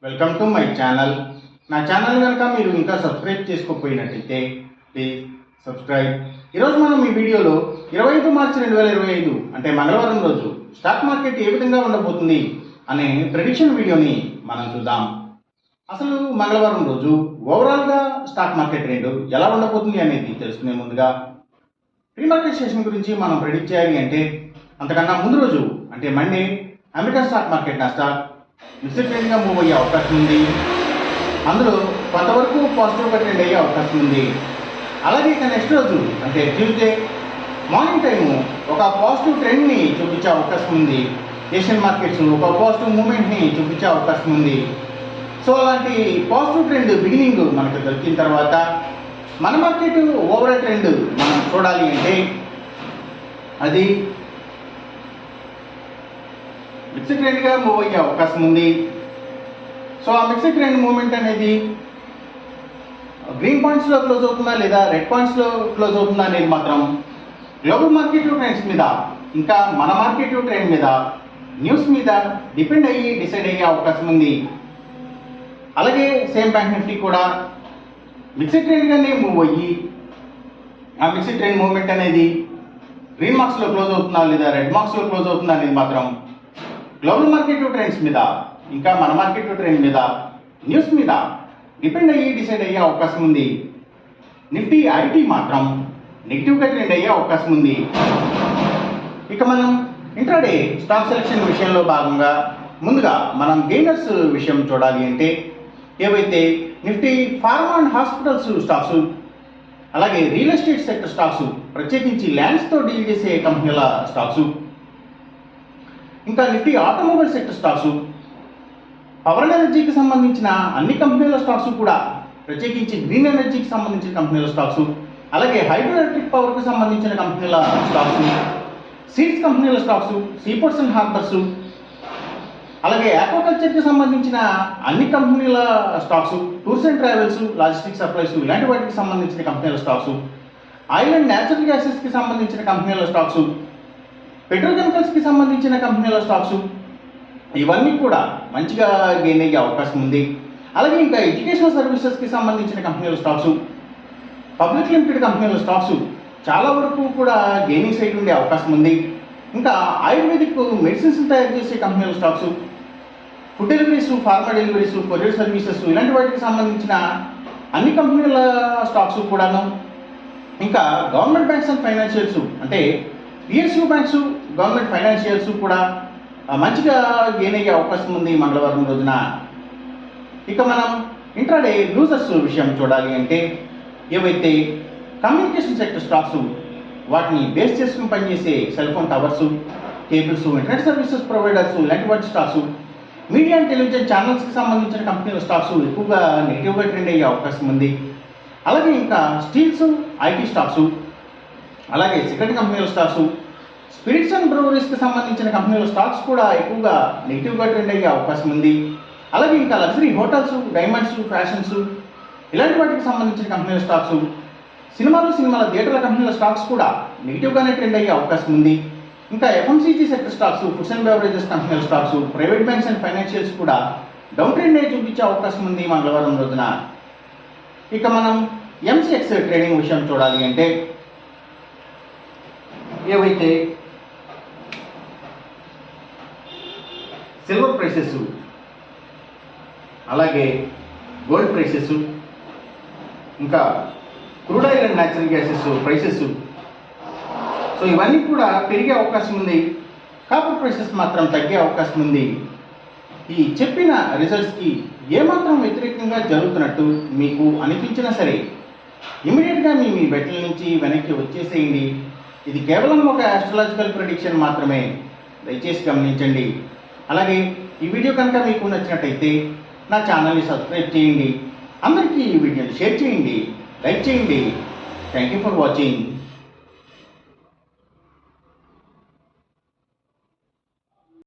Welcome to my channel. నా channel కనుక మీరు ఇంకా సబ్స్క్రైబ్ చేసుకోకపోయినట్టయితే ప్లీజ్ సబ్స్క్రైబ్. ఈరోజు మనం ఈ వీడియోలో 25 మార్చి 2025 అంటే మంగళవారం రోజు స్టాక్ మార్కెట్ ఏ విధంగా ఉండబోతుంది అనే ప్రెడిక్షన్ వీడియోని మనం చూద్దాం. అసలు మంగళవారం రోజు ఓవరాల్గా స్టాక్ మార్కెట్ రేటు ఎలా ఉండబోతుంది అనేది తెలుసుకునే ముందుగా ప్రీ మార్కెట్ సెషన్ గురించి మనం ప్రెడిక్ట్ చేయాలి అంటే అంతకన్నా ముందు రోజు అంటే Monday America stock market Nasdaq mixed ట్రెండ్గా మూవ్ అయ్యే అవకాశం ఉంది. అందులో కొంతవరకు పాజిటివ్గా ట్రెండ్ అయ్యే అవకాశం ఉంది. అలాగే ఇక నెక్స్ట్ రోజు అంటే ట్యూస్డే మార్నింగ్ టైము ఒక పాజిటివ్ ట్రెండ్ని చూపించే అవకాశం ఉంది. ఏషియన్ మార్కెట్స్ ఒక పాజిటివ్ మూమెంట్ని చూపించే అవకాశం ఉంది. సో అలాంటి పాజిటివ్ ట్రెండ్ బిగినింగ్ మనకు దొరికిన తర్వాత మన మార్కెట్ ఓవరాల్ ట్రెండ్ మనం చూడాలి అంటే అది మిక్స్డ్ ట్రెండ్గా మూవ్ అయ్యే అవకాశం ఉంది. సో ఆ మిక్స్డ్ ట్రెండ్ మూవ్మెంట్ అనేది గ్రీన్ పాయింట్స్లో క్లోజ్ అవుతుందా లేదా రెడ్ పాయింట్స్లో క్లోజ్ అవుతుందా అనేది మాత్రం గ్లోబల్ మార్కెట్ ట్రెండ్స్ మీద ఇంకా మన మార్కెట్ ట్రెండ్ మీద న్యూస్ మీద డిపెండ్ అయ్యి డిసైడ్ అయ్యే అవకాశం ఉంది. అలాగే సేమ్ బ్యాంక్ నిఫ్టీ కూడా మిక్స్డ్ ట్రెండ్గానే మూవ్ అయ్యి ఆ మిక్స్డ్ ట్రెండ్ మూవ్మెంట్ అనేది గ్రీన్ మార్క్స్లో క్లోజ్ అవుతుందా లేదా రెడ్ మార్క్స్లో క్లోజ్ అవుతుందా అనేది మాత్రం గ్లోబల్ మార్కెట్ ట్రెండ్స్ మీద ఇంకా మన మార్కెట్ ట్రెండ్ మీద న్యూస్ మీద డిపెండ్ అయ్యి డిసైడ్ అయ్యే అవకాశం ఉంది. నిఫ్టీ ఐటీ మాత్రం నెగిటివ్గా ట్రెండ్ అయ్యే అవకాశం ఉంది. ఇక మనం ఇంట్రాడే స్టాక్ సెలెక్షన్ విషయంలో భాగంగా ముందుగా మనం గెయినర్స్ విషయం చూడాలి అంటే ఏవైతే Nifty pharma and hospitals stocks అలాగే రియల్ ఎస్టేట్ సెక్టర్ స్టాక్స్ ప్రత్యేకించి ల్యాండ్స్తో డీల్ చేసే కంపెనీల స్టాక్స్ ఇంకా Nifty automobile sector stocks power ఎనర్జీకి సంబంధించిన అన్ని కంపెనీల స్టాక్స్ కూడా ప్రత్యేకించి గ్రీన్ ఎనర్జీకి సంబంధించిన కంపెనీల స్టాక్స్ అలాగే హైడ్రో ఎలక్ట్రిక్ పవర్కి సంబంధించిన కంపెనీల స్టాక్స్ సీడ్స్ కంపెనీల స్టాక్స్ సీపోర్ట్స్ అండ్ హార్బర్స్ అలాగే ఆక్వాకల్చర్కి సంబంధించిన అన్ని కంపెనీల stocks tours and travels logistic supplies ఇలాంటి వాటికి సంబంధించిన కంపెనీల స్టాక్స్ ఆయిల్ అండ్ న్యాచురల్ గ్యాసెస్కి సంబంధించిన కంపెనీల స్టాక్స్ పెట్రోకెమికల్స్కి సంబంధించిన కంపెనీల స్టాక్స్ ఇవన్నీ కూడా మంచిగా గెయిన్ అయ్యే అవకాశం ఉంది. అలాగే ఇంకా ఎడ్యుకేషనల్ సర్వీసెస్కి సంబంధించిన కంపెనీల స్టాక్స్ పబ్లిక్ లిమిటెడ్ కంపెనీల స్టాక్స్ చాలా వరకు కూడా గెయినింగ్ సైడ్ ఉండే అవకాశం ఉంది. ఇంకా ఆయుర్వేదిక్ మెడిసిన్స్ తయారు చేసే కంపెనీల stocks food deliveries pharma deliveries courier services ఇలాంటి వాటికి సంబంధించిన అన్ని కంపెనీల స్టాక్స్ కూడాను ఇంకా గవర్నమెంట్ బ్యాంక్స్ అండ్ ఫైనాన్షియల్స్ అంటే పిఎస్యూ బ్యాంక్స్ గవర్నమెంట్ ఫైనాన్షియల్స్ కూడా మంచిగా గెయిన్ అయ్యే అవకాశం ఉంది మంగళవారం రోజున. ఇక మనం ఇంట్రాడే లూజర్స్ విషయం చూడాలి అంటే ఏవైతే కమ్యూనికేషన్ సెక్టర్ స్టాక్స్ వాటిని బేస్ చేసుకుని పనిచేసే cell phone towers cables internet services providers ఇలాంటి వాటి స్టాక్స్ మీడియా అండ్ టెలివిజన్ ఛానల్స్కి సంబంధించిన కంపెనీల స్టాక్స్ ఎక్కువగా నెగిటివ్గా ట్రెండ్ అయ్యే అవకాశం ఉంది. అలాగే ఇంకా స్టీల్స్ ఐటీ స్టాక్స్ అలాగే సెకండ్ కంపెనీల స్టాక్స్ స్పిరిట్స్ అండ్ బ్రూవరీస్కి సంబంధించిన కంపెనీల స్టాక్స్ కూడా ఎక్కువగా నెగిటివ్గా ట్రెండ్ అయ్యే అవకాశం ఉంది. అలాగే ఇంకా లగ్జరీ హోటల్స్ డైమండ్స్ ఫ్యాషన్స్ ఇలాంటి వాటికి సంబంధించిన కంపెనీల స్టాక్స్ సినిమాల థియేటర్ల కంపెనీల స్టాక్స్ కూడా నెగిటివ్గానే ట్రెండ్ అయ్యే అవకాశం ఉంది. ఇంకా FMCG sector stocks foods and beverages కంపెనీల stocks private banks and financials కూడా డౌన్ ట్రెండ్ అయ్యి చూపించే అవకాశం ఉంది మంగళవారం రోజున. ఇక మనం ఎంసీఎక్స్ ట్రేడింగ్ విషయం చూడాలి అంటే ఏవైతే సిల్వర్ ప్రైసెస్ అలాగే గోల్డ్ ప్రైసెస్ ఇంకా crude oil and natural gases prices so ఇవన్నీ కూడా పెరిగే అవకాశం ఉంది. కాపర్ ప్రైసెస్ మాత్రం తగ్గే అవకాశం ఉంది. ఈ చెప్పిన రిజల్ట్స్కి ఏమాత్రం వ్యతిరేకంగా జరుగుతున్నట్టు మీకు అనిపించినా సరే ఇమీడియట్గా మీ బెట్ల నుంచి వెనక్కి వచ్చేసేయండి. ఇది కేవలం ఒక ఆస్ట్రాలజికల్ ప్రెడిక్షన్ మాత్రమే, దయచేసి గమనించండి. అలాగే ఈ వీడియో కనుక మీకు నచ్చినట్టయితే నా ఛానల్ని సబ్స్క్రైబ్ చేయండి. అందరికీ ఈ వీడియోని షేర్ చేయండి, లైక్ చేయండి. Thank you for watching.